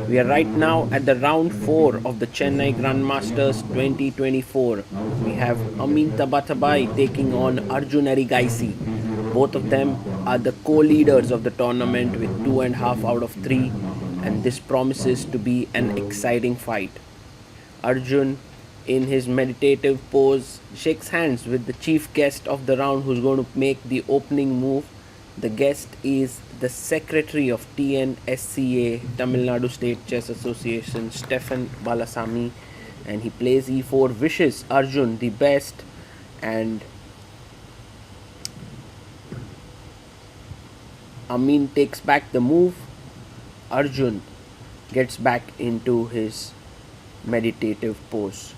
We are right now at the round 4 of the Chennai Grand Masters 2024. We have Amin Tabatabaei taking on Arjun Erigaisi. Both of them are the co-leaders of the tournament with 2.5 out of 3, and this promises to be an exciting fight. Arjun, in his meditative pose, shakes hands with the chief guest of the round who's going to make the opening move. The guest is the secretary of TNSCA, Tamil Nadu State Chess Association, Stefan Balasamy, and he plays e4, wishes Arjun the best, and Amin takes back the move. Arjun gets back into his meditative pose.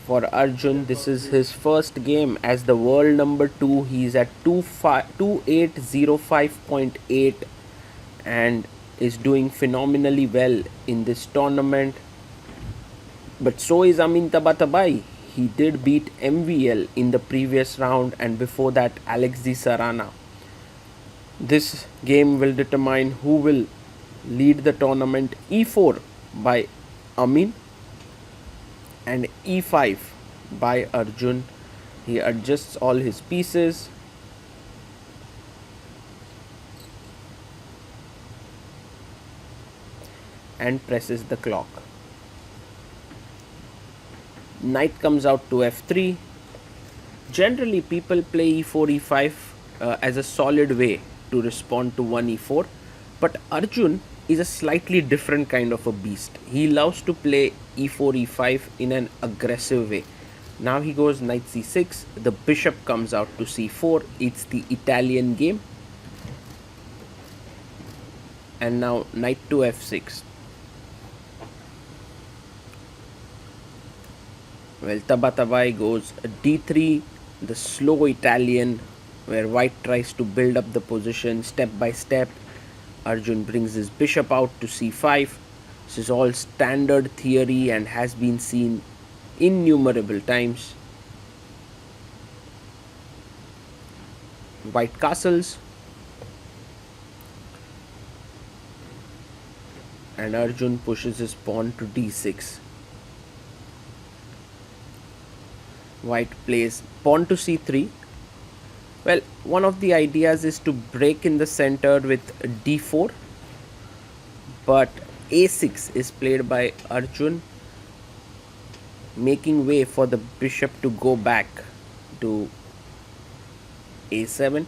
For Arjun, this is his first game as the world number 2. He's at 2805.8 and is doing phenomenally well in this tournament. But so is Amin Tabatabaei. He did beat MVL in the previous round, and before that Alex Di Sarana. This game will determine who will lead the tournament. E4 by Amin and e5 by Arjun. He adjusts all his pieces. And presses the clock. Knight comes out to f3. Generally, people play e4, e5 as a solid way to respond to 1e4. But Arjun is a slightly different kind of a beast. He loves to play e4, e5 in an aggressive way. Now he goes knight c6. The bishop comes out to c4. It's the Italian game. And now knight to f6. Well, Tabatabaei goes d3, the slow Italian, where white tries to build up the position step by step. Arjun brings his bishop out to c5. This is all standard theory and has been seen innumerable times. White castles. And Arjun pushes his pawn to d6. White plays pawn to c3. Well, one of the ideas is to break in the center with d4, but a6 is played by Arjun, making way for the bishop to go back to a7.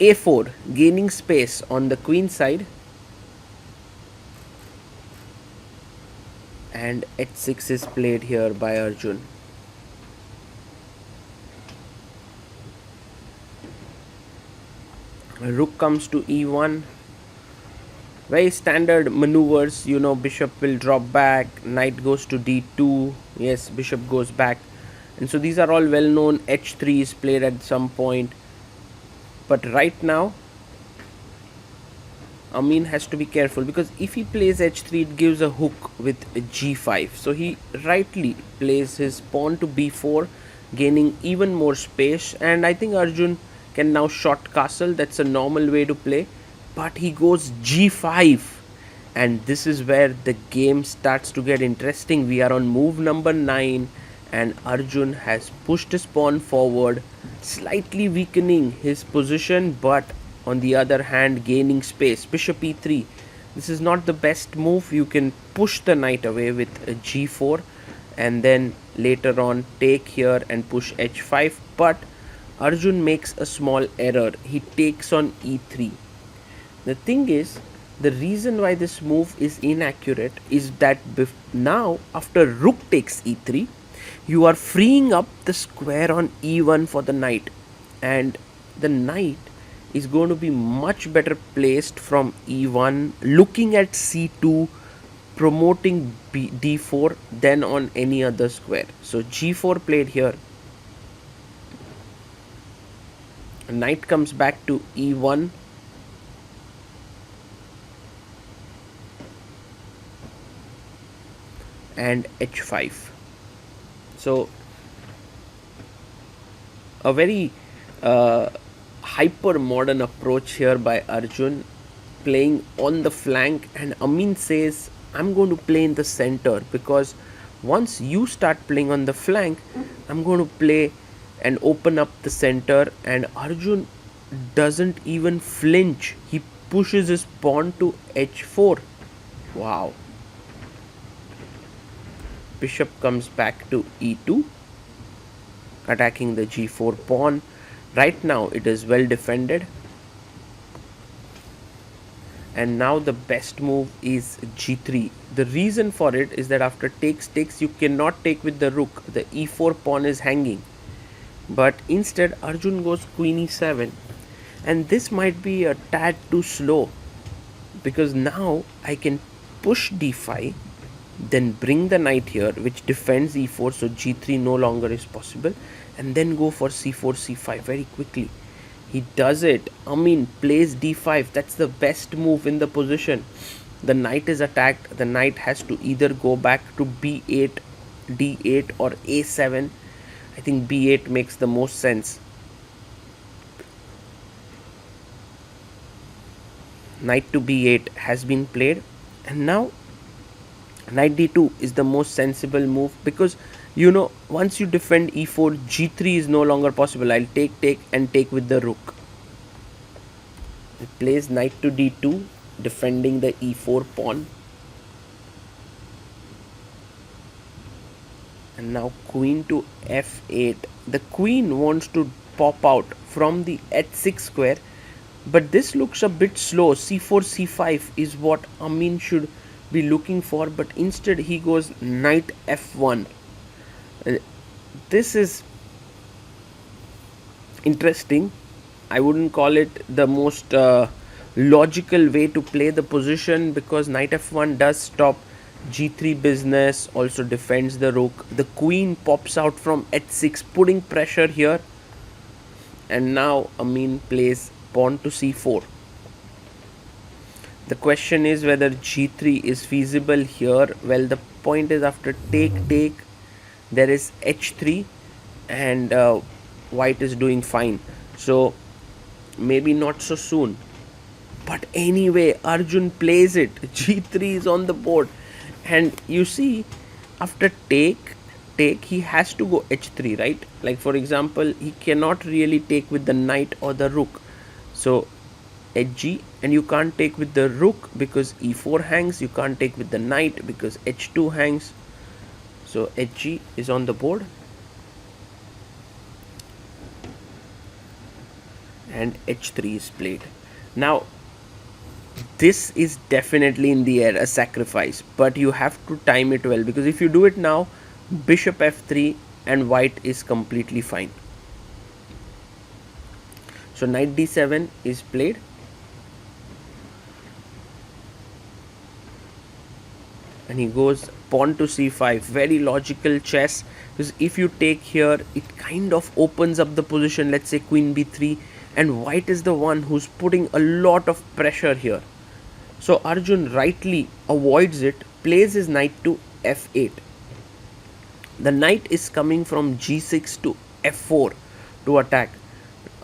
a4, gaining space on the queen side, and h6 is played here by Arjun. Rook comes to e1. Very standard maneuvers, bishop will drop back, knight goes to d2, yes, bishop goes back. And so these are all well known. h3 is played at some point. But right now, Amin has to be careful, because if he plays h3, it gives a hook with g5. So he rightly plays his pawn to b4, gaining even more space. And I think Arjun can now short castle. That's a normal way to play, but he goes g5, and this is where the game starts to get interesting. We are on move number 9, and Arjun has pushed his pawn forward, slightly weakening his position, but on the other hand gaining space. Bishop e3. This is not the best move. You can push the knight away with a g4 and then later on take here and push h5, but Arjun makes a small error. He takes on e3. The thing is, the reason why this move is inaccurate is that now after rook takes e3, you are freeing up the square on e1 for the knight, and the knight is going to be much better placed from e1, looking at c2, promoting d4 than on any other square. So g4 played here. Knight comes back to e1. And h5. So a very hyper modern approach here by Arjun. playing on the flank, and Amin says, I'm going to play in the center, because once you start playing on the flank, I'm going to play and open up the center. And Arjun doesn't even flinch. He pushes his pawn to h4. Wow. Bishop comes back to e2, attacking the g4 pawn. Right now it is well defended. And now the best move is g3. The reason for it is that after takes, you cannot take with the rook. The e4 pawn is hanging. But instead Arjun goes queen e7. And this might be a tad too slow, because now I can push d5, then bring the knight here, which defends e4, so g3 no longer is possible, and then go for c4, c5 very quickly. He does it. Amin plays d5. That's the best move in the position. The knight is attacked. The knight has to either go back to b8, d8, or a7. I think b8 makes the most sense. Knight to b8 has been played, and now knight d2 is the most sensible move, because once you defend e4, g3 is no longer possible. I'll take and take with the rook. He plays knight to d2, defending the e4 pawn. And now queen to f8. The queen wants to pop out from the h6 square, but this looks a bit slow. c4, c5 is what Amin should be looking for, but instead he goes knight f1. This is interesting. I wouldn't call it the most logical way to play the position, because knight f1 does stop g3 business, also defends the rook. The queen pops out from h6, putting pressure here. And now Amin plays pawn to c4. The question is whether g3 is feasible here. Well, the point is, after take, there is h3, and white is doing fine. So maybe not so soon. But anyway, Arjun plays it. g3 is on the board. And you see, after take, he has to go h3, right? Like, for example, he cannot really take with the knight or the rook. So hg, and you can't take with the rook because e4 hangs. You can't take with the knight because h2 hangs. So hg is on the board, and h3 is played. Now this is definitely in the air, a sacrifice, but you have to time it well, because if you do it now, bishop f3 and white is completely fine. So knight d7 is played. And he goes pawn to c5. Very logical chess, because if you take here, it kind of opens up the position. Let's say queen b3, and white is the one who's putting a lot of pressure here. So Arjun rightly avoids it, plays his knight to f8. The knight is coming from g6 to f4 to attack.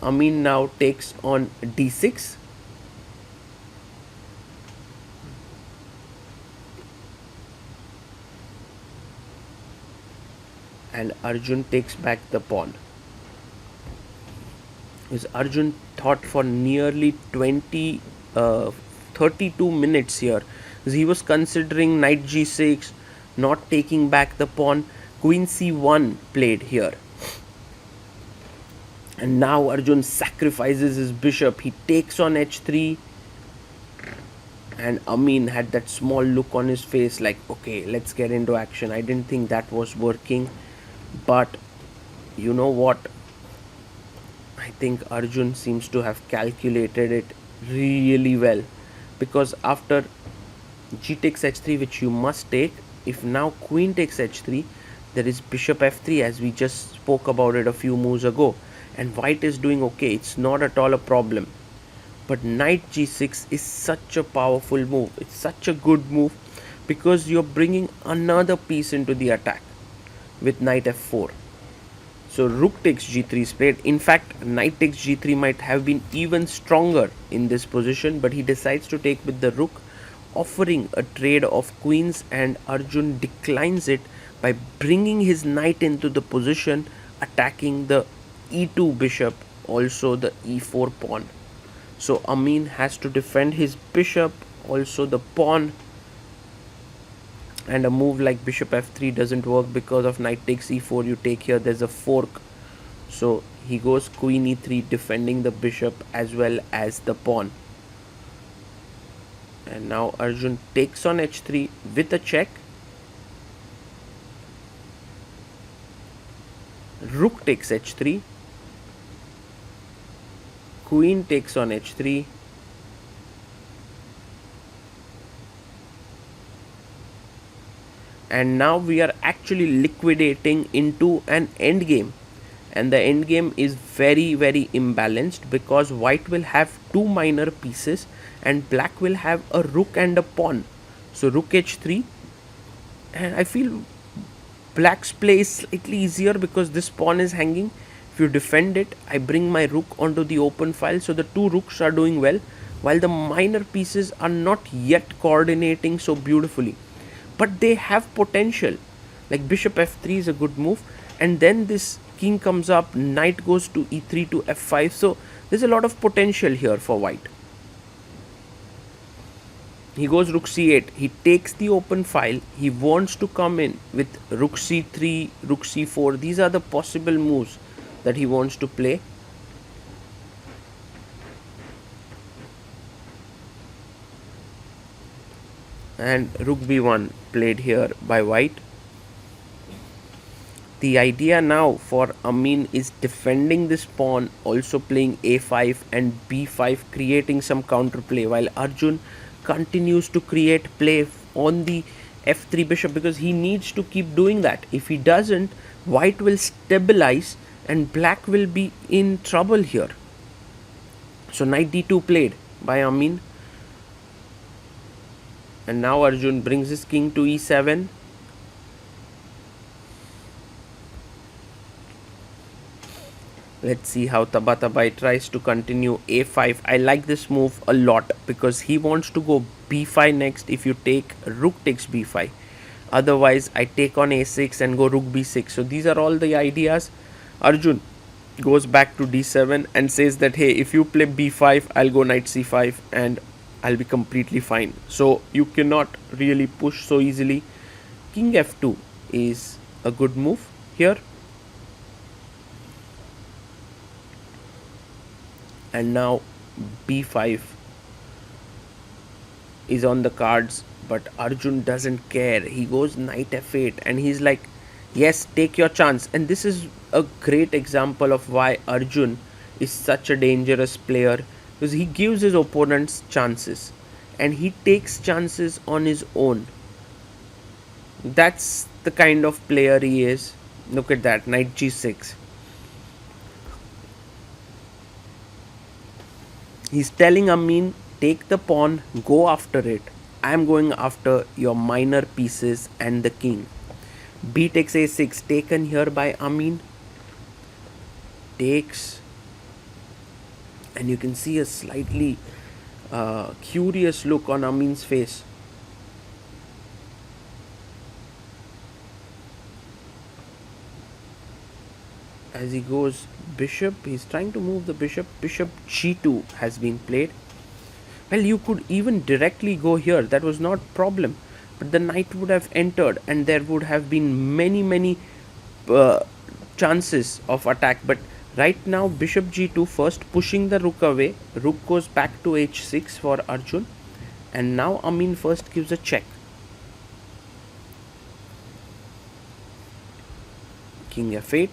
Amin now takes on d6. And Arjun takes back the pawn. Because Arjun thought for nearly 32 minutes here. Because he was considering knight g6, not taking back the pawn. Queen c1 played here. And now Arjun sacrifices his bishop. He takes on h3. And Amin had that small look on his face like, okay, let's get into action. I didn't think that was working. But you know what? I think Arjun seems to have calculated it really well. Because after g takes h3, which you must take, if now queen takes h3, there is bishop f3, as we just spoke about it a few moves ago. And white is doing okay. It's not at all a problem. But knight g6 is such a powerful move. It's such a good move, because you're bringing another piece into the attack with knight f4. So rook takes g3 is played. In fact, knight takes g3 might have been even stronger in this position, but he decides to take with the rook, offering a trade of queens, and Arjun declines it by bringing his knight into the position, attacking the e2 bishop, also the e4 pawn. So Amin has to defend his bishop, also the pawn, and a move like bishop f3 doesn't work because of knight takes e4. You take here, there's a fork, so he goes queen e3, defending the bishop as well as the pawn. And now Arjun takes on h3 with a check. Rook takes h3, queen takes on h3, and now we are actually liquidating into an endgame, and the endgame is very imbalanced because white will have two minor pieces and black will have a rook and a pawn. So rook h3, and I feel black's play is slightly easier because this pawn is hanging. If you defend it, I bring my rook onto the open file, so the two rooks are doing well while the minor pieces are not yet coordinating so beautifully, but they have potential. Like bishop f3 is a good move, and then this king comes up, knight goes to e3 to f5, so there's a lot of potential here for white. He goes rook c8, he takes the open file, he wants to come in with rook c3, rook c4. These are the possible moves that he wants to play. And rook b1 played here by white. The idea now for Amin is defending this pawn, also playing a5 and b5, creating some counterplay, while Arjun continues to create play on the f3 bishop because he needs to keep doing that. If he doesn't, white will stabilize and black will be in trouble here. So knight d2 played by Amin, and now Arjun brings his king to e7. Let's see how Tabatabaei tries to continue a5. I like this move a lot because he wants to go b5 next. If you take, rook takes b5. Otherwise, I take on a6 and go rook b6. So these are all the ideas. Arjun goes back to d7 and says that, hey, if you play b5, I'll go knight c5 and I'll be completely fine. So you cannot really push so easily. King f2 is a good move here. And now b5 is on the cards, but Arjun doesn't care. He goes knight f8 and he's like, yes, take your chance. And this is a great example of why Arjun is such a dangerous player, because he gives his opponents chances and he takes chances on his own. That's the kind of player he is. Look at that, knight g6. He's telling Amin, take the pawn, go after it. I am going after your minor pieces and the king. B takes a6, taken here by Amin. Takes, and you can see a slightly curious look on Amin's face. As he goes bishop, he's trying to move the bishop. Bishop g2 has been played. Well, you could even directly go here, that was not problem, but the knight would have entered and there would have been many chances of attack. But right now bishop g2 first, pushing the rook away. Rook goes back to h6 for Arjun, and now Amin first gives a check. King f8.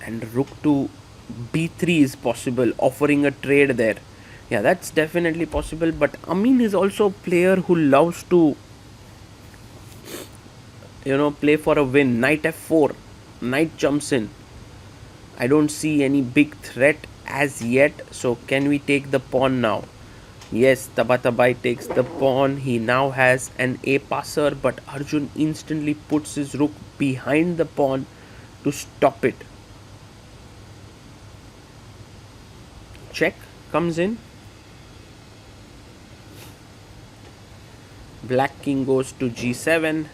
And rook to b3 is possible, offering a trade there. Yeah, that's definitely possible, but Amin is also a player who loves to, play for a win. Knight f4, knight jumps in. I don't see any big threat as yet, so can we take the pawn now? Yes, Tabatabaei takes the pawn. He now has an A passer, but Arjun instantly puts his rook behind the pawn to stop it. Check comes in. Black king goes to G7.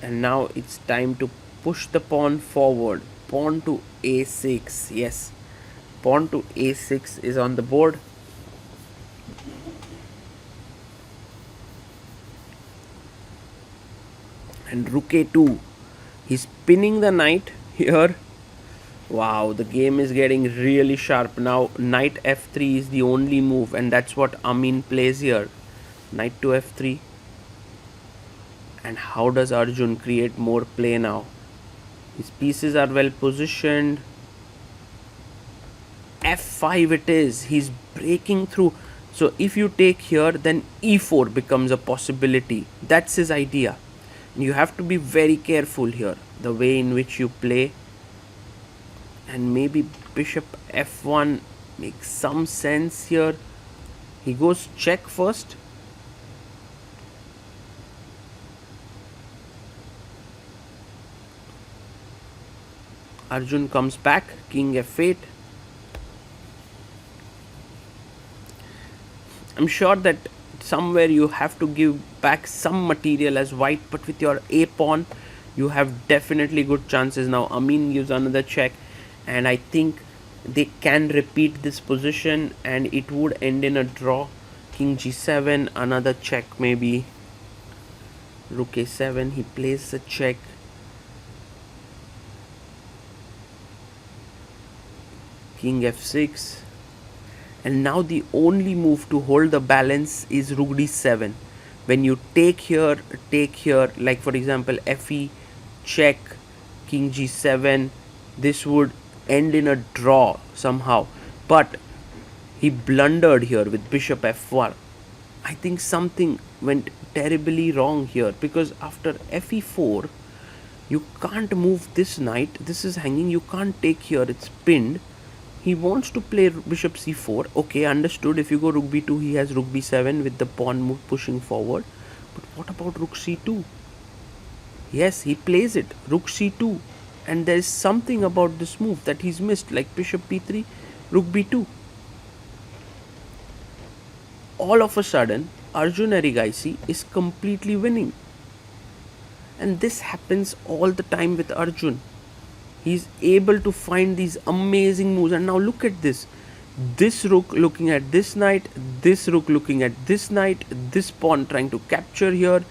And now it's time to push the pawn forward. Pawn to A6. Yes, pawn to A6 is on the board. And rook A2. He's pinning the knight here. Wow, the game is getting really sharp now. Knight F3 is the only move, and that's what Amin plays here. Knight to F3. And how does Arjun create more play now? His pieces are well positioned. F5 it is. He's breaking through. So if you take here, then E4 becomes a possibility. That's his idea. You have to be very careful here, the way in which you play. And maybe bishop F1 makes some sense here. He goes check first. Arjun comes back, king F8. I'm sure that somewhere you have to give back some material as white, but with your A pawn, you have definitely good chances. Now Amin gives another check, and I think they can repeat this position and it would end in a draw. King G7, another check maybe. Rook A7, he plays a check. King F6. And now the only move to hold the balance is Rook D7. When you take here, like for example Fe, check, King G7, this would end in a draw somehow. But he blundered here with Bishop F1. I think something went terribly wrong here, because after Fe4, you can't move this knight. This is hanging, you can't take here, it's pinned. He wants to play bishop c4. Okay, understood. If you go rook b2, he has rook b7 with the pawn move pushing forward. But what about rook c2? Yes, he plays it. Rook c2. And there is something about this move that he's missed, like bishop b3, rook b2. All of a sudden, Arjun Erigaisi is completely winning. And this happens all the time with Arjun. He's able to find these amazing moves. And now look at this. This rook looking at this knight, this rook looking at this knight, this pawn trying to capture here.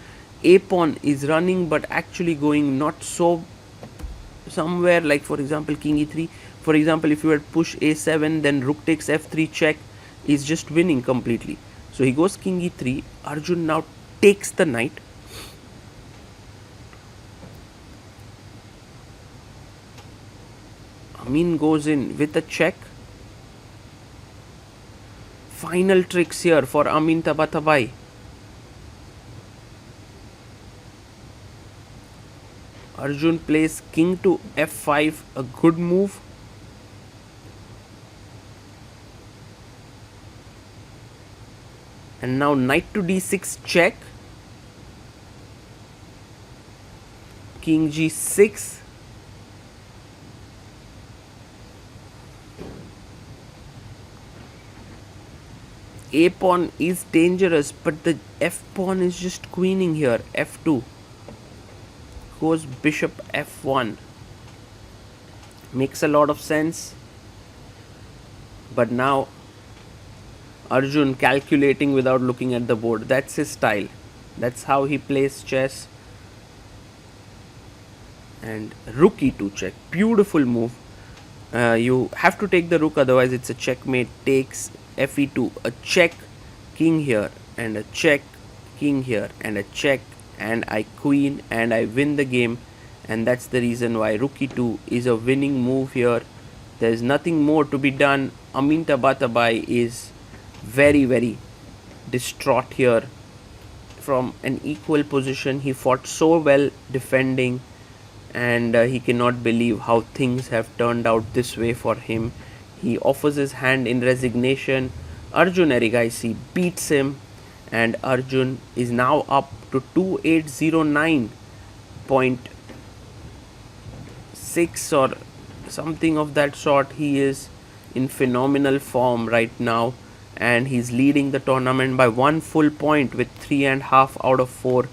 A pawn is running but actually going not so somewhere, like for example king e3. For example, if you had push a7, then rook takes f3 check, is just winning completely. So he goes king e3. Arjun now takes the knight. Amin goes in with a check. Final tricks here for Amin Tabatabaei. Arjun plays king to f5, a good move. And now knight to d6 check. King g6. A pawn is dangerous, but the f pawn is just queening here. f2. Goes bishop f1. Makes a lot of sense. But now Arjun calculating without looking at the board. That's his style. That's how he plays chess. And rook e2 check. Beautiful move. You have to take the rook, otherwise it's a checkmate. Takes fe2, a check, king here, and a check, king here, and a check, and I queen, and I win the game. And that's the reason why rook e2 is a winning move here. There's nothing more to be done. Amin Tabatabaei is very, very distraught here. From an equal position, he fought so well defending, and he cannot believe how things have turned out this way for him. He offers his hand in resignation. Arjun Erigaisi beats him, and Arjun is now up to 2809.6 or something of that sort. He is in phenomenal form right now, and he's leading the tournament by 1 full point with 3.5 out of 4.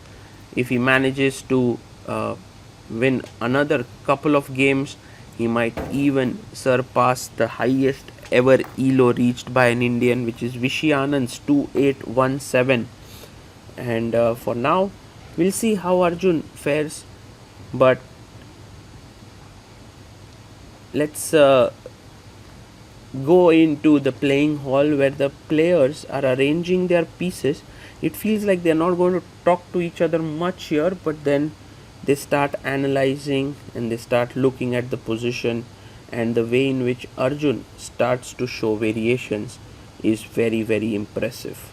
If he manages to win another couple of games, he might even surpass the highest ever ELO reached by an Indian, which is Vishy Anand's 2817. And for now, we'll see how Arjun fares. But let's go into the playing hall where the players are arranging their pieces. It feels like they're not going to talk to each other much here, but then they start analyzing and they start looking at the position, and the way in which Arjun starts to show variations is very, very impressive.